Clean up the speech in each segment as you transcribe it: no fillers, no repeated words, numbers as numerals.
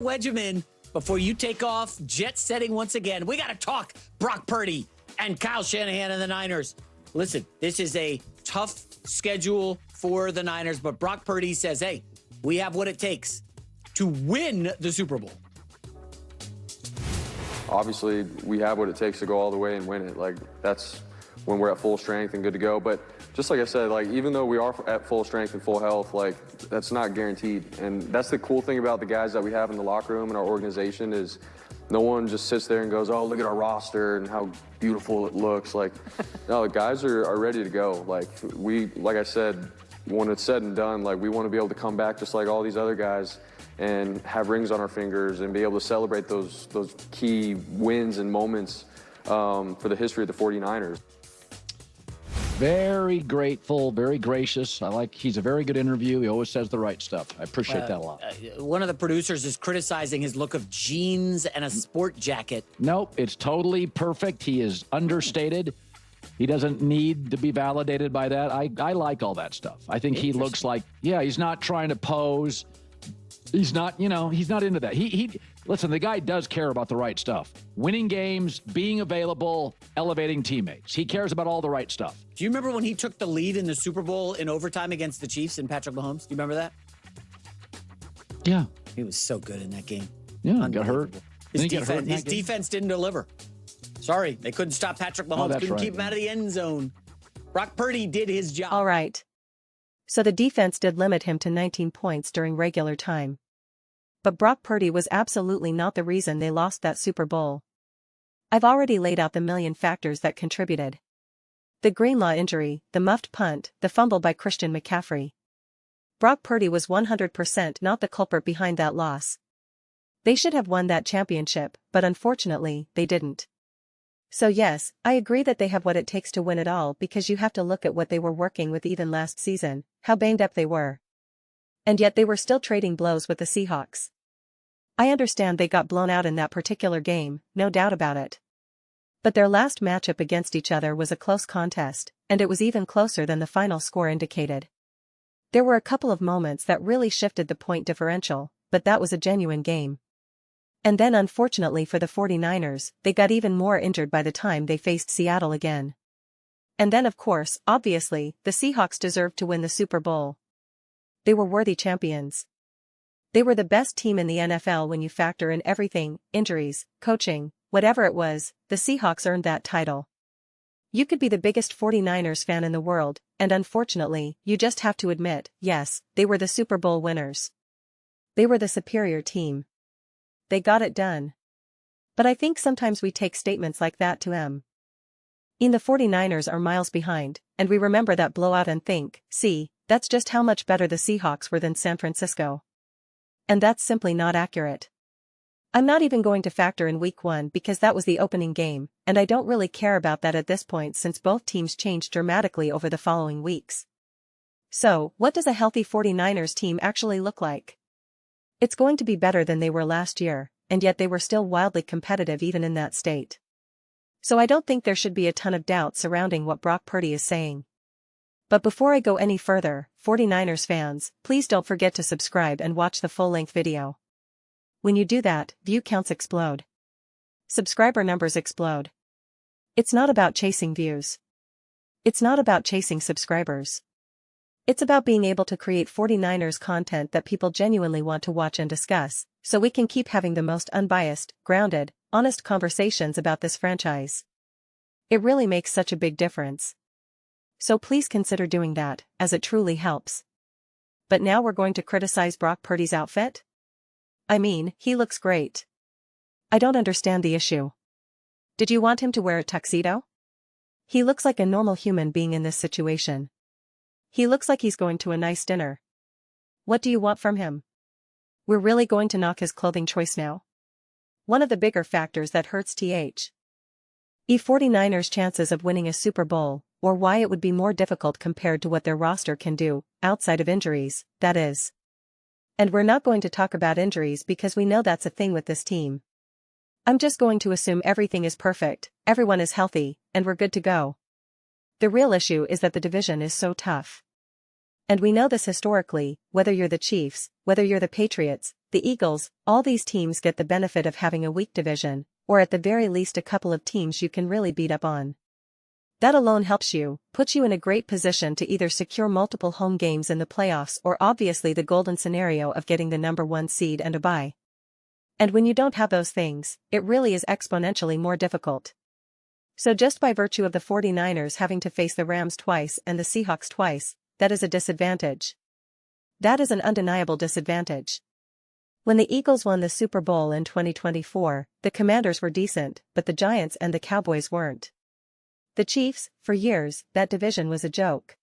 Wedge him in before you take off, jet setting once again. We got to talk Brock Purdy and Kyle Shanahan and the Niners. Listen, this is a tough schedule for the Niners, but Brock Purdy says, hey, we have what it takes to win the Super Bowl. Obviously, we have what it takes to go all the way and win it. Like, that's when we're at full strength and good to go. But just like I said, like, even though we are at full strength and full health, like, that's not guaranteed. And that's the cool thing about the guys that we have in the locker room and our organization is no one just sits there and goes, oh, look at our roster and how beautiful it looks. Like, no, the guys are ready to go. Like I said, when it's said and done, like, we want to be able to come back just like all these other guys and have rings on our fingers and be able to celebrate those key wins and moments for the history of the 49ers. Very grateful, very gracious. He's a very good interview. He always says the right stuff. I appreciate that a lot. One of the producers is criticizing his look of jeans and a sport jacket. Nope, it's totally perfect. He is understated. He doesn't need to be validated by that. I like all that stuff. I think he looks like, he's not trying to pose. He's not, he's not into that. Listen, the guy does care about the right stuff. Winning games, being available, elevating teammates. He cares about all the right stuff. Do you remember when he took the lead in the Super Bowl in overtime against the Chiefs and Patrick Mahomes? Do you remember that? Yeah. He was so good in that game. Yeah, got hurt. His defense didn't deliver. Sorry, they couldn't stop Patrick Mahomes. Couldn't keep him out of the end zone. Brock Purdy did his job. All right. So the defense did limit him to 19 points during regular time. But Brock Purdy was absolutely not the reason they lost that Super Bowl. I've already laid out the million factors that contributed. The Greenlaw injury, the muffed punt, the fumble by Christian McCaffrey. Brock Purdy was 100% not the culprit behind that loss. They should have won that championship, but unfortunately, they didn't. So yes, I agree that they have what it takes to win it all because you have to look at what they were working with even last season, how banged up they were. And yet they were still trading blows with the Seahawks. I understand they got blown out in that particular game, no doubt about it. But their last matchup against each other was a close contest, and it was even closer than the final score indicated. There were a couple of moments that really shifted the point differential, but that was a genuine game. And then unfortunately for the 49ers, they got even more injured by the time they faced Seattle again. And then of course, obviously, the Seahawks deserved to win the Super Bowl. They were worthy champions. They were the best team in the NFL when you factor in everything, injuries, coaching, whatever it was, the Seahawks earned that title. You could be the biggest 49ers fan in the world, and unfortunately, you just have to admit, yes, they were the Super Bowl winners. They were the superior team. They got it done. But I think sometimes we take statements like that to them. The 49ers are miles behind, and we remember that blowout and think, see, that's just how much better the Seahawks were than San Francisco. And that's simply not accurate. I'm not even going to factor in Week 1 because that was the opening game, and I don't really care about that at this point since both teams changed dramatically over the following weeks. So, what does a healthy 49ers team actually look like? It's going to be better than they were last year, and yet they were still wildly competitive even in that state. So I don't think there should be a ton of doubt surrounding what Brock Purdy is saying. But before I go any further, 49ers fans, please don't forget to subscribe and watch the full-length video. When you do that, view counts explode. Subscriber numbers explode. It's not about chasing views. It's not about chasing subscribers. It's about being able to create 49ers content that people genuinely want to watch and discuss, so we can keep having the most unbiased, grounded, honest conversations about this franchise. It really makes such a big difference. So please consider doing that, as it truly helps. But now we're going to criticize Brock Purdy's outfit? I mean, he looks great. I don't understand the issue. Did you want him to wear a tuxedo? He looks like a normal human being in this situation. He looks like he's going to a nice dinner. What do you want from him? We're really going to knock his clothing choice now? One of the bigger factors that hurts the 49ers' chances of winning a Super Bowl, or why it would be more difficult compared to what their roster can do, outside of injuries, that is. And we're not going to talk about injuries because we know that's a thing with this team. I'm just going to assume everything is perfect, everyone is healthy, and we're good to go. The real issue is that the division is so tough. And we know this historically, whether you're the Chiefs, whether you're the Patriots, the Eagles, all these teams get the benefit of having a weak division, or at the very least a couple of teams you can really beat up on. That alone helps you, puts you in a great position to either secure multiple home games in the playoffs or obviously the golden scenario of getting the number 1 seed and a bye. And when you don't have those things, it really is exponentially more difficult. So just by virtue of the 49ers having to face the Rams twice and the Seahawks twice, that is a disadvantage. That is an undeniable disadvantage. When the Eagles won the Super Bowl in 2024, the Commanders were decent, but the Giants and the Cowboys weren't. The Chiefs, for years, that division was a joke.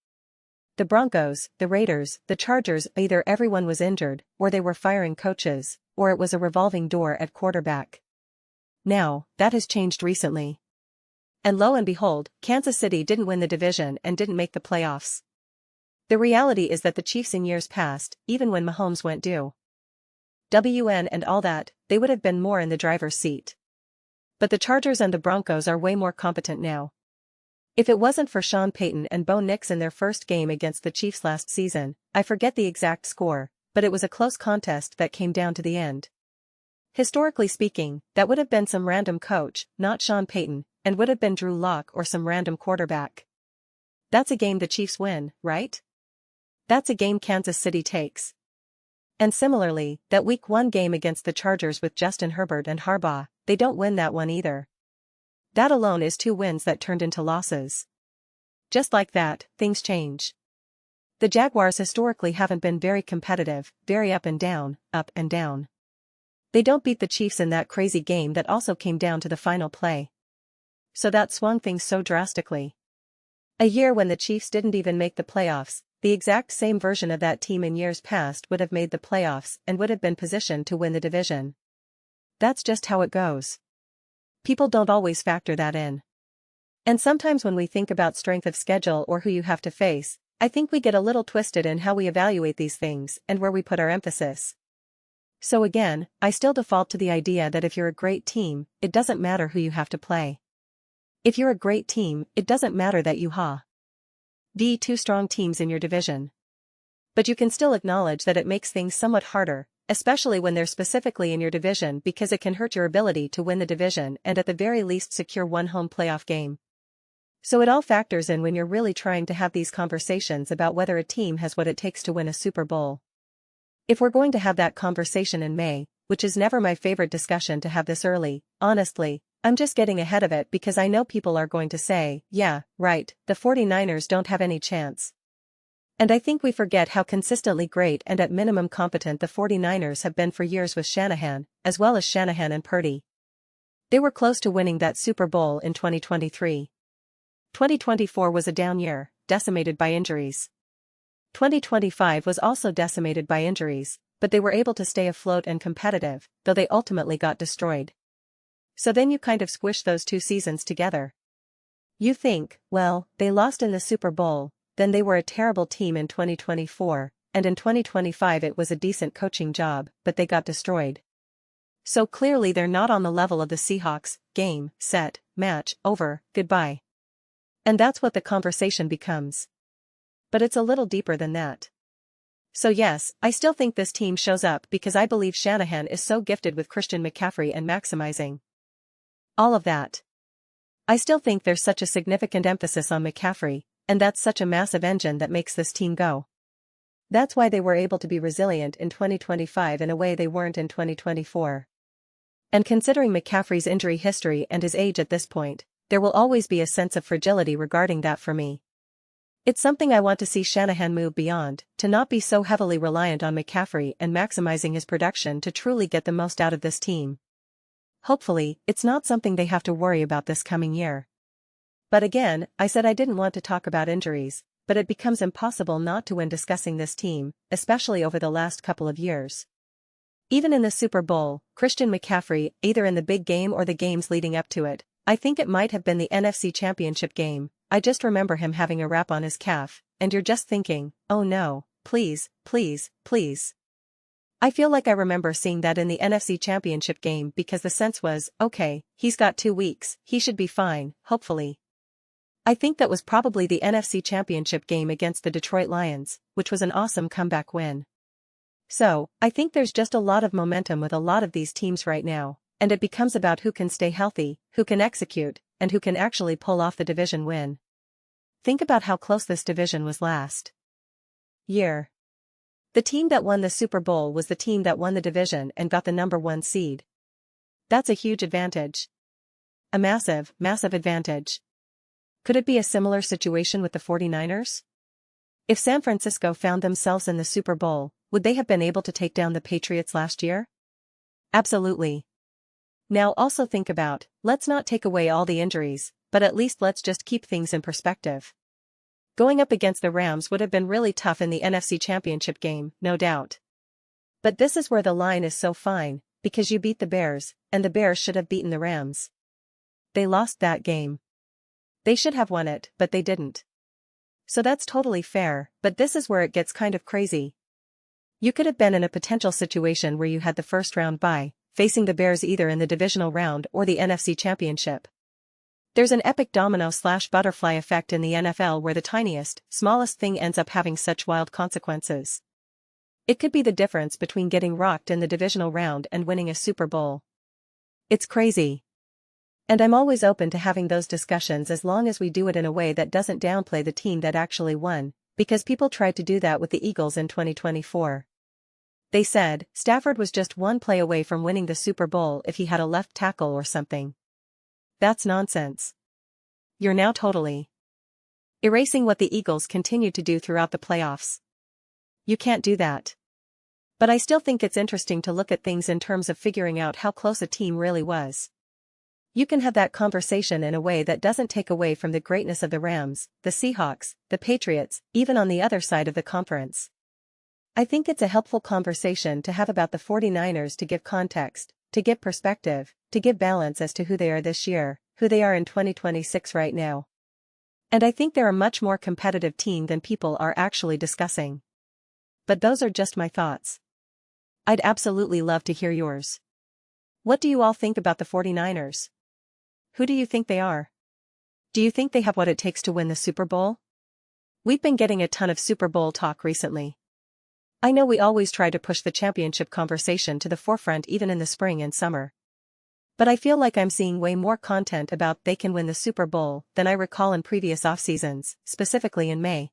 The Broncos, the Raiders, the Chargers, either everyone was injured, or they were firing coaches, or it was a revolving door at quarterback. Now, that has changed recently. And lo and behold, Kansas City didn't win the division and didn't make the playoffs. The reality is that the Chiefs in years past, even when Mahomes went WN and all that, they would have been more in the driver's seat. But the Chargers and the Broncos are way more competent now. If it wasn't for Sean Payton and Bo Nix in their first game against the Chiefs last season, I forget the exact score, but it was a close contest that came down to the end. Historically speaking, that would have been some random coach, not Sean Payton, and would have been Drew Lock or some random quarterback. That's a game the Chiefs win, right? That's a game Kansas City takes. And similarly, that Week 1 game against the Chargers with Justin Herbert and Harbaugh, they don't win that one either. That alone is 2 wins that turned into losses. Just like that, things change. The Jaguars historically haven't been very competitive, very up and down, up and down. They don't beat the Chiefs in that crazy game that also came down to the final play. So that swung things so drastically. A year when the Chiefs didn't even make the playoffs, the exact same version of that team in years past would have made the playoffs and would have been positioned to win the division. That's just how it goes. People don't always factor that in. And sometimes when we think about strength of schedule or who you have to face, I think we get a little twisted in how we evaluate these things and where we put our emphasis. So again, I still default to the idea that if you're a great team, it doesn't matter who you have to play. If you're a great team, it doesn't matter that you have 2 strong teams in your division. But you can still acknowledge that it makes things somewhat harder, especially when they're specifically in your division, because it can hurt your ability to win the division and at the very least secure one home playoff game. So it all factors in when you're really trying to have these conversations about whether a team has what it takes to win a Super Bowl. If we're going to have that conversation in May, which is never my favorite discussion to have this early, honestly, I'm just getting ahead of it because I know people are going to say, yeah, right, the 49ers don't have any chance. And I think we forget how consistently great and at minimum competent the 49ers have been for years with Shanahan, as well as Shanahan and Purdy. They were close to winning that Super Bowl in 2023. 2024 was a down year, decimated by injuries. 2025 was also decimated by injuries, but they were able to stay afloat and competitive, though they ultimately got destroyed. So then you kind of squish those 2 seasons together. You think, well, they lost in the Super Bowl, then they were a terrible team in 2024, and in 2025 it was a decent coaching job, but they got destroyed. So clearly they're not on the level of the Seahawks, game, set, match, over, goodbye. And that's what the conversation becomes. But it's a little deeper than that. So yes, I still think this team shows up because I believe Shanahan is so gifted with Christian McCaffrey and maximizing all of that. I still think there's such a significant emphasis on McCaffrey, and that's such a massive engine that makes this team go. That's why they were able to be resilient in 2025 in a way they weren't in 2024. And considering McCaffrey's injury history and his age at this point, there will always be a sense of fragility regarding that for me. It's something I want to see Shanahan move beyond, to not be so heavily reliant on McCaffrey and maximizing his production to truly get the most out of this team. Hopefully, it's not something they have to worry about this coming year. But again, I said I didn't want to talk about injuries, but it becomes impossible not to when discussing this team, especially over the last couple of years. Even in the Super Bowl, Christian McCaffrey, either in the big game or the games leading up to it, I think it might have been the NFC Championship game, I just remember him having a wrap on his calf, and you're just thinking, oh no, please, please, please. I feel like I remember seeing that in the NFC Championship game because the sense was, okay, he's got 2 weeks, he should be fine, hopefully. I think that was probably the NFC Championship game against the Detroit Lions, which was an awesome comeback win. So, I think there's just a lot of momentum with a lot of these teams right now, and it becomes about who can stay healthy, who can execute, and who can actually pull off the division win. Think about how close this division was last year. The team that won the Super Bowl was the team that won the division and got the #1 seed. That's a huge advantage. A massive, massive advantage. Could it be a similar situation with the 49ers? If San Francisco found themselves in the Super Bowl, would they have been able to take down the Patriots last year? Absolutely. Now also think about, let's not take away all the injuries, but at least let's just keep things in perspective. Going up against the Rams would have been really tough in the NFC Championship game, no doubt. But this is where the line is so fine, because you beat the Bears, and the Bears should have beaten the Rams. They lost that game. They should have won it, but they didn't. So that's totally fair, but this is where it gets kind of crazy. You could have been in a potential situation where you had the first round bye, facing the Bears either in the divisional round or the NFC Championship. There's an epic domino/butterfly effect in the NFL where the tiniest, smallest thing ends up having such wild consequences. It could be the difference between getting rocked in the divisional round and winning a Super Bowl. It's crazy. And I'm always open to having those discussions as long as we do it in a way that doesn't downplay the team that actually won, because people tried to do that with the Eagles in 2024. They said, Stafford was just one play away from winning the Super Bowl if he had a left tackle or something. That's nonsense. You're now totally erasing what the Eagles continued to do throughout the playoffs. You can't do that. But I still think it's interesting to look at things in terms of figuring out how close a team really was. You can have that conversation in a way that doesn't take away from the greatness of the Rams, the Seahawks, the Patriots, even on the other side of the conference. I think it's a helpful conversation to have about the 49ers to give context, to give perspective, to give balance as to who they are this year, who they are in 2026 right now. And I think they're a much more competitive team than people are actually discussing. But those are just my thoughts. I'd absolutely love to hear yours. What do you all think about the 49ers? Who do you think they are? Do you think they have what it takes to win the Super Bowl? We've been getting a ton of Super Bowl talk recently. I know we always try to push the championship conversation to the forefront even in the spring and summer. But I feel like I'm seeing way more content about they can win the Super Bowl than I recall in previous off-seasons, specifically in May.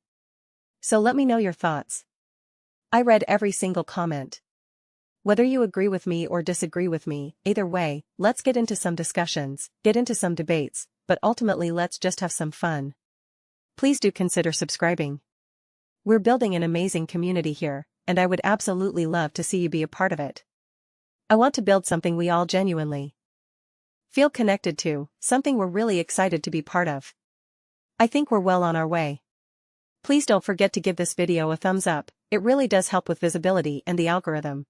So let me know your thoughts. I read every single comment. Whether you agree with me or disagree with me, either way, let's get into some discussions, get into some debates, but ultimately let's just have some fun. Please do consider subscribing. We're building an amazing community here, and I would absolutely love to see you be a part of it. I want to build something we all genuinely feel connected to, something we're really excited to be part of. I think we're well on our way. Please don't forget to give this video a thumbs up, it really does help with visibility and the algorithm.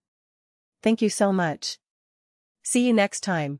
Thank you so much. See you next time.